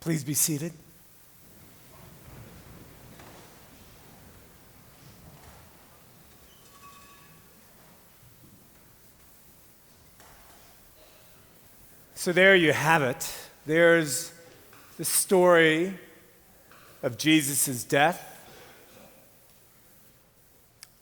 Please be seated. So there you have it. There's the story of Jesus' death.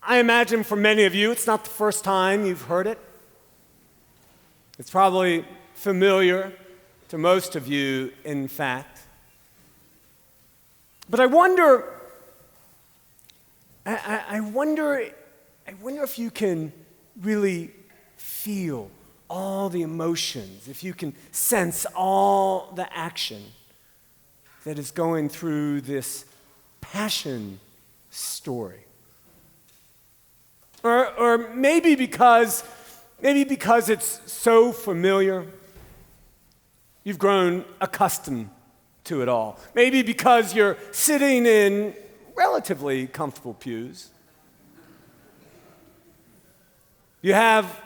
I imagine for many of you, it's not the first time you've heard it. It's probably familiar to most of you, in fact. But I wonder if you can really feel all the emotions, if you can sense all the action that is going through this passion story. Or maybe because it's so familiar, you've grown accustomed to it all. Maybe because you're sitting in relatively comfortable pews. You have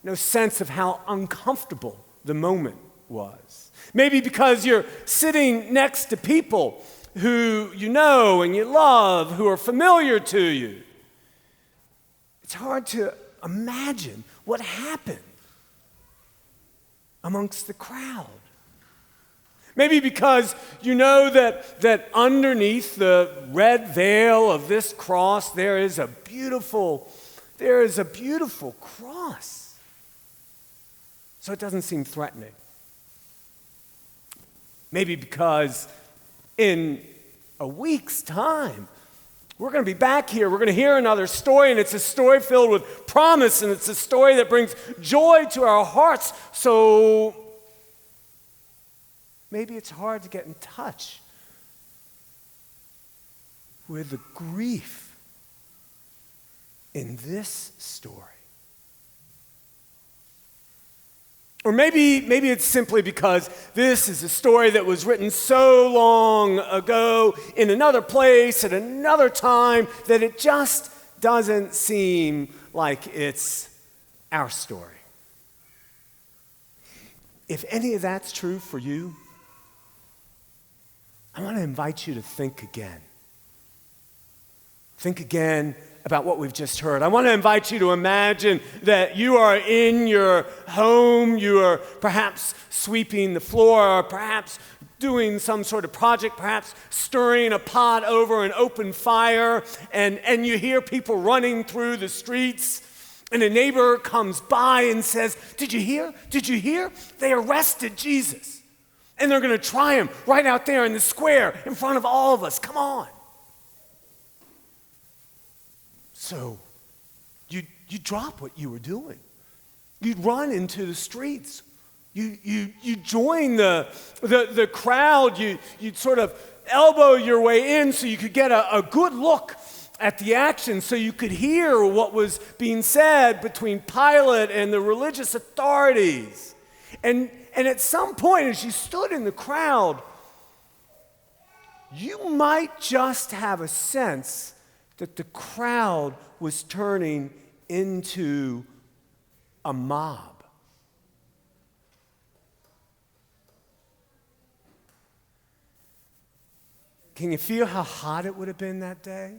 no sense of how uncomfortable the moment was. Maybe because you're sitting next to people who you know and you love, who are familiar to you. It's hard to imagine what happened amongst the crowd. Maybe because you know that underneath the red veil of this cross there is a beautiful cross. So it doesn't seem threatening. Maybe because in a week's time, we're going to be back here. We're going to hear another story, and it's a story filled with promise, and it's a story that brings joy to our hearts. So maybe it's hard to get in touch with the grief in this story. Or maybe it's simply because this is a story that was written so long ago in another place at another time that it just doesn't seem like it's our story. If any of that's true for you, I want to invite you to think again. Think again about what we've just heard. I want to invite you to imagine that you are in your home, you are perhaps sweeping the floor, or perhaps doing some sort of project, perhaps stirring a pot over an open fire, and you hear people running through the streets, and a neighbor comes by and says, Did you hear? Did you hear? They arrested Jesus, and they're going to try him right out there in the square in front of all of us. Come on. So you drop what you were doing. You'd run into the streets. You join the crowd. You'd sort of elbow your way in so you could get a good look at the action, so you could hear what was being said between Pilate and the religious authorities. And at some point, as you stood in the crowd, you might just have a sense that the crowd was turning into a mob. Can you feel how hot it would have been that day?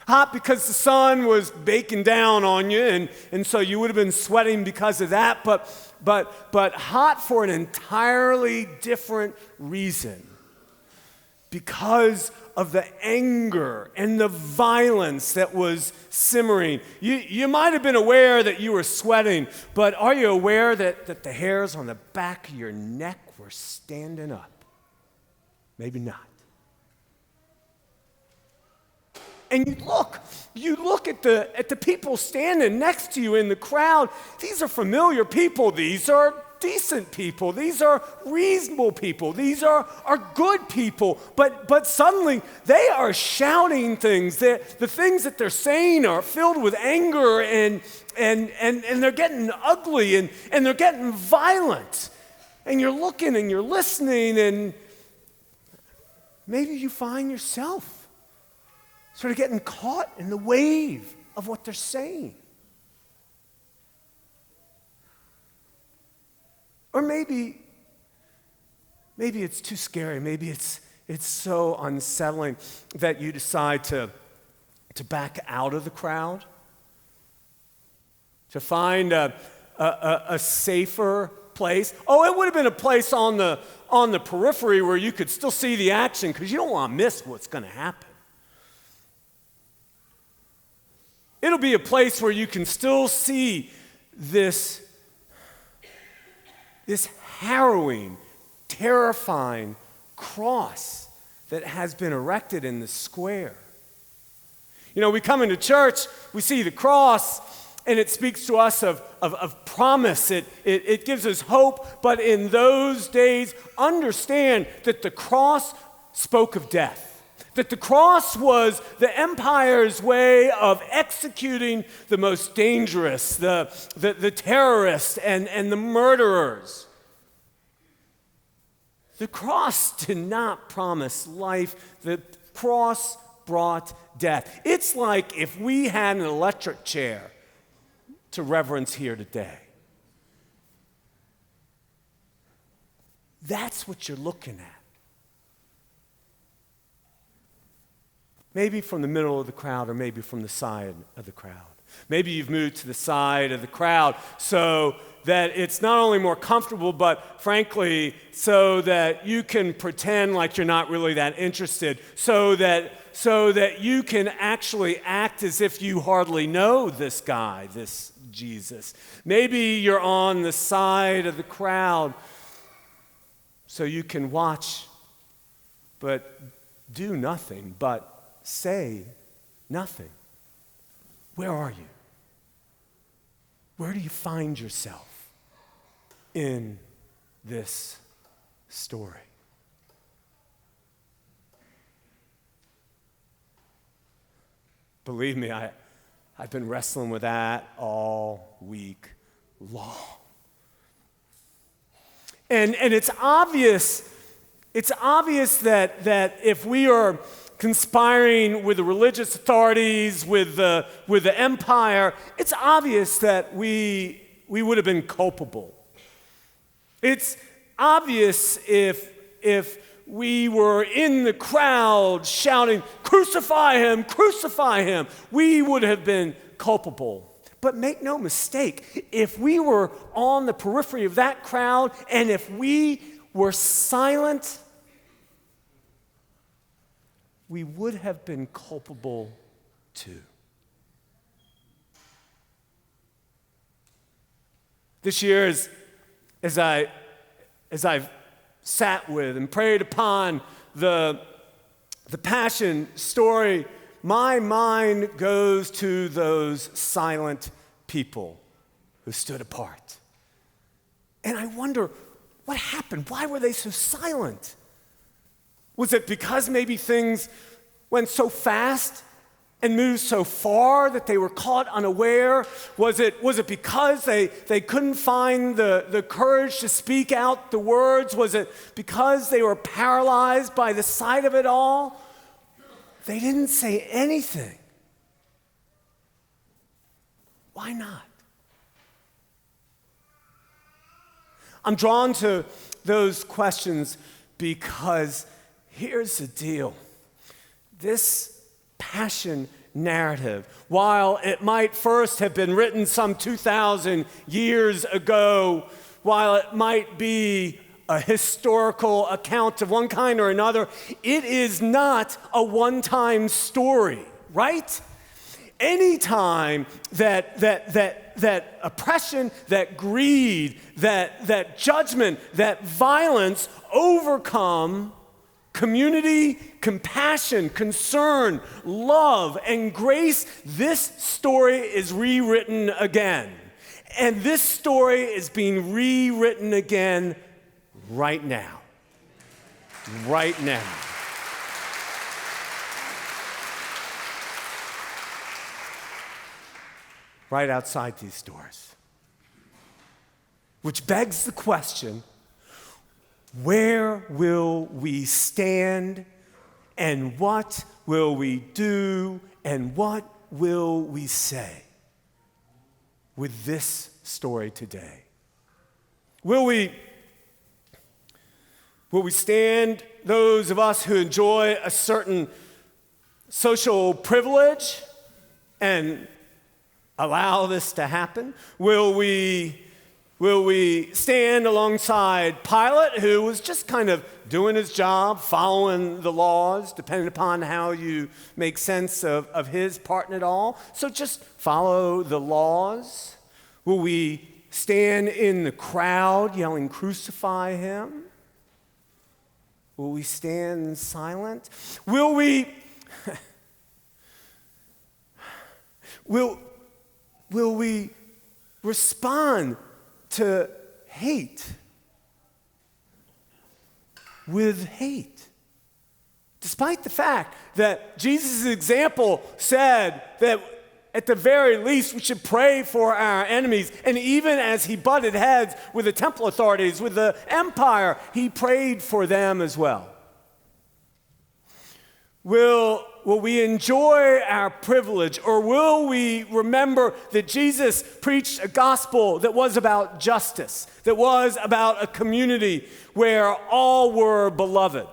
Hot because the sun was baking down on you, and so you would have been sweating because of that, but hot for an entirely different reason. Because of the anger and the violence that was simmering. You might have been aware that you were sweating, but are you aware that the hairs on the back of your neck were standing up? Maybe not. And you look at the people standing next to you in the crowd. These are familiar people. These are decent people. These are reasonable people. These are good people. But suddenly they are shouting things. The things that they're saying are filled with anger and they're getting ugly and they're getting violent. And you're looking and you're listening, and maybe you find yourself sort of getting caught in the wave of what they're saying. Or maybe maybe it's too scary. Maybe it's so unsettling that you decide to back out of the crowd, to find a safer place. Oh, it would have been a place on the periphery where you could still see the action because you don't want to miss what's going to happen. It'll be a place where you can still see this harrowing, terrifying cross that has been erected in the square. You know, we come into church, we see the cross, and it speaks to us of promise. It gives us hope, but in those days, understand that the cross spoke of death. That the cross was the empire's way of executing the most dangerous, the terrorists and the murderers. The cross did not promise life. The cross brought death. It's like if we had an electric chair to reverence here today. That's what you're looking at. Maybe from the middle of the crowd or maybe from the side of the crowd. Maybe you've moved to the side of the crowd so that it's not only more comfortable, but frankly, so that you can pretend like you're not really that interested, so that you can actually act as if you hardly know this guy, this Jesus. Maybe you're on the side of the crowd so you can watch, but do nothing, but say nothing. Where are you? Where do you find yourself in this story? Believe me, I've been wrestling with that all week long. And it's obvious that if we are conspiring with the religious authorities, with the empire, it's obvious that we would have been culpable. It's obvious if we were in the crowd shouting, crucify him, we would have been culpable. But make no mistake, if we were on the periphery of that crowd and if we were silent, we would have been culpable too. This year, as I've sat with and prayed upon the Passion story, my mind goes to those silent people who stood apart. And I wonder, what happened? Why were they so silent? Was it because maybe things went so fast and moved so far that they were caught unaware? Was it because they couldn't find the courage to speak out the words? Was it because they were paralyzed by the sight of it all? They didn't say anything. Why not? I'm drawn to those questions because here's the deal. This Passion narrative, while it might first have been written some 2,000 years ago, while it might be a historical account of one kind or another, it is not a one-time story, right? Anytime that oppression, that greed, that judgment, that violence overcome community, compassion, concern, love, and grace, this story is rewritten again. And this story is being rewritten again right now. Right now. Right outside these doors. Which begs the question, where will we stand, and what will we do, and what will we say with this story today? Will we Will we stand, those of us who enjoy a certain social privilege, and allow this to happen? Will we stand alongside Pilate, who was just kind of doing his job, following the laws, depending upon how you make sense of his part in it all? So just follow the laws. Will we stand in the crowd yelling, "Crucify him"? Will we stand silent? Will we will we respond to hate with hate? Despite the fact that Jesus' example said that at the very least we should pray for our enemies, and even as he butted heads with the temple authorities, with the empire, he prayed for them as well. Will we enjoy our privilege, or will we remember that Jesus preached a gospel that was about justice, that was about a community where all were beloved?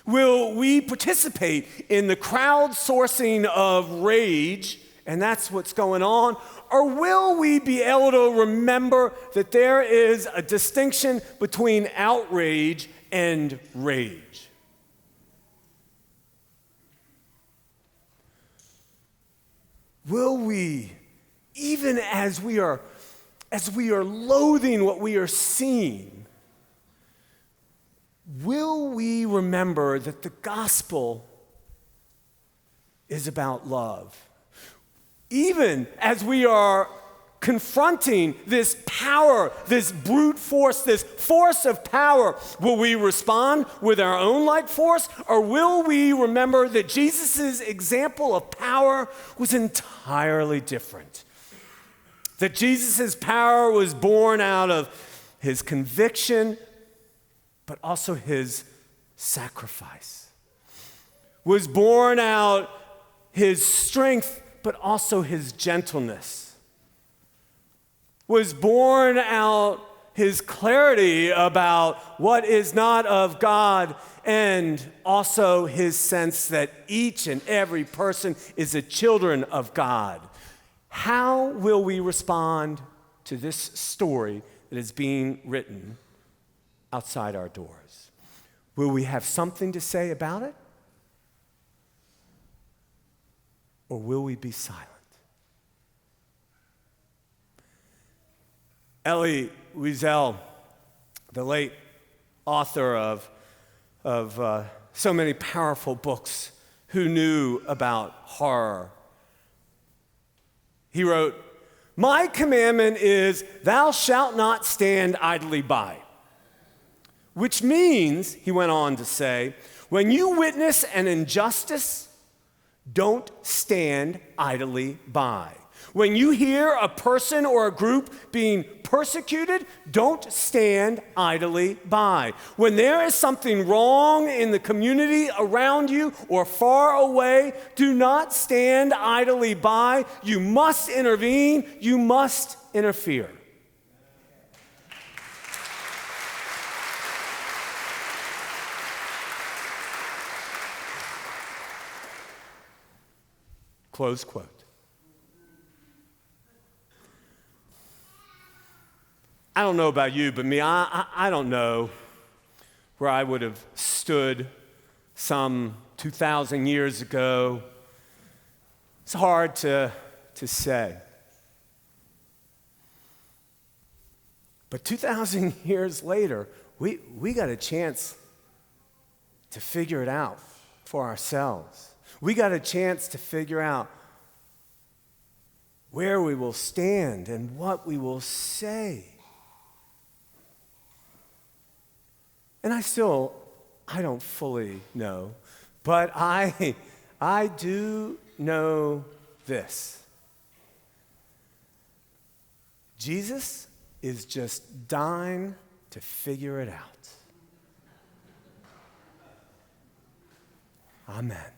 Will we participate in the crowdsourcing of rage, and that's what's going on, or will we be able to remember that there is a distinction between outrage and rage? Will we, even as we are loathing what we are seeing, will we remember that the gospel is about love? Even as we are confronting this power, this brute force, this force of power, will we respond with our own like force, or will we remember that Jesus' example of power was entirely different? That Jesus' power was born out of his conviction, but also his sacrifice. Was born out his strength, but also his gentleness. Was born out his clarity about what is not of God, and also his sense that each and every person is a children of God. How will we respond to this story that is being written outside our doors? Will we have something to say about it? Or will we be silent? Elie Wiesel, the late author of so many powerful books, who knew about horror, he wrote, "My commandment is, thou shalt not stand idly by." Which means, he went on to say, when you witness an injustice, don't stand idly by. When you hear a person or a group being persecuted, don't stand idly by. When there is something wrong in the community around you or far away, do not stand idly by. You must intervene. You must interfere. Close quote. I don't know about you, but me, I don't know where I would have stood some 2,000 years ago. It's hard to say. But 2,000 years later, we got a chance to figure it out for ourselves. We got a chance to figure out where we will stand and what we will say. And I don't fully know, but I do know this. Jesus is just dying to figure it out. Amen.